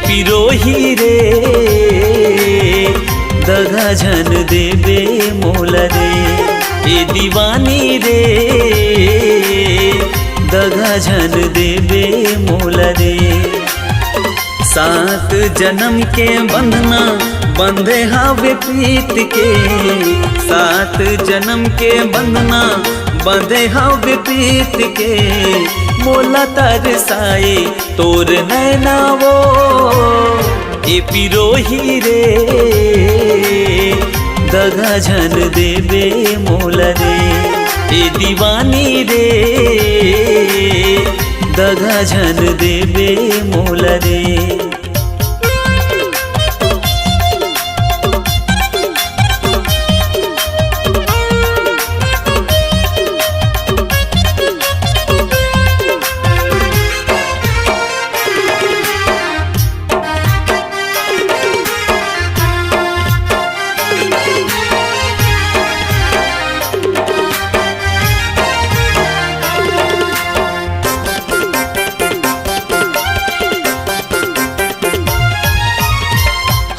पिरोही रे दगा झन देबे मोल रे। ए दीवानी रे दगा झन देबे मोल रे। 7 जन्म के बंधना बंधे हावे प्रीत के। 7 जन्म के बंधना बंधे हावे प्रीत के। मोला तरसाए तोर नैना वो ए पिरोही रे दगा झन देबे मोल रे। ए दीवानी रे दगा झन देबे मोल रे।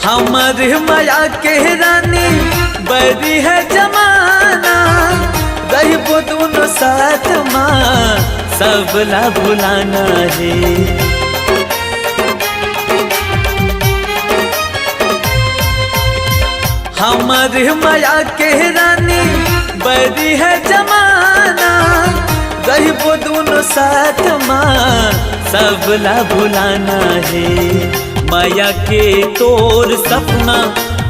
हमारे माया के रानी बड़ी है जमाना। रहबो दोनों साथ माँ सबला भुलाना है। हमारे माया के रानी बड़ी है जमाना। रहबो दोनों साथ माँ सबला भुलाना है। माया के तोर सपना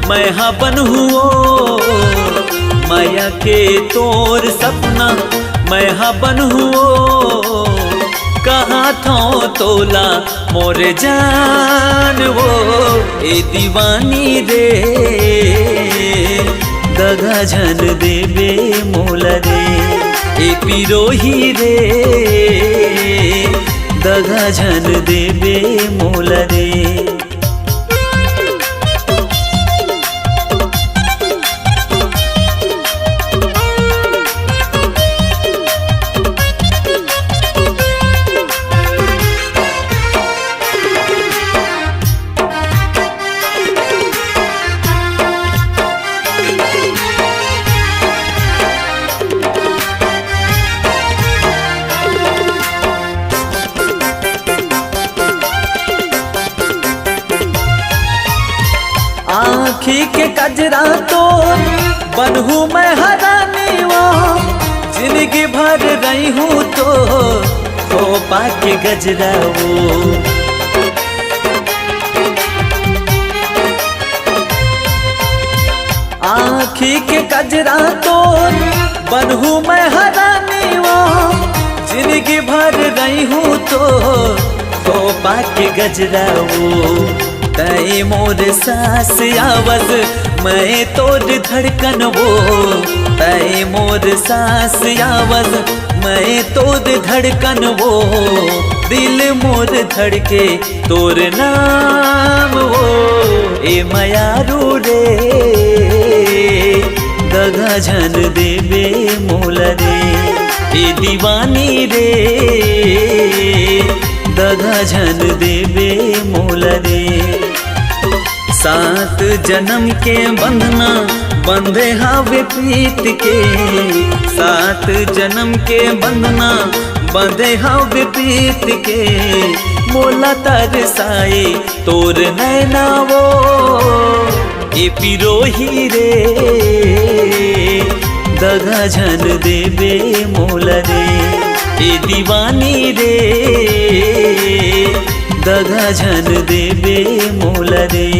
मैं हाँ बन हुओ। माया के तोर सपना मैं हाँ बन हुओ। कहाँ था तोला मोर जान वो ए दीवानी रे दगा झन देबे मोल रे। ए पिरोही रे दगा झन देबे मोल रे। आँखी के कजरा तो बनहूँ मैं हरानी वो। जिंदगी भर रही हूँ तो खोपा के गजरा वो। आँखी के कजरा तो बनहूँ मैं हरानी वो। जिंदगी भर रही हूँ तो खोपा के गजरा वो। तय मोर सास आवाज मैं तोर धड़कन वो। तय मोर सास आवाज मैं तोर धड़कन वो। दिल मोर धड़के तोर नाम वो ए मयारू रे दगा झन देबे मोल रे। ए दीवानी रे दगा झन देबे मोल रे। 7 जन्म के बंधना बंधे हावे प्रीत के। 7 जन्म के बंधना बंधे हावे प्रीत के। मोला तरसाए तोर नैना वो ए पिरोही रे दगा झन देबे मोल रे। ए दीवानी रे दगा झन देबे मोल रे।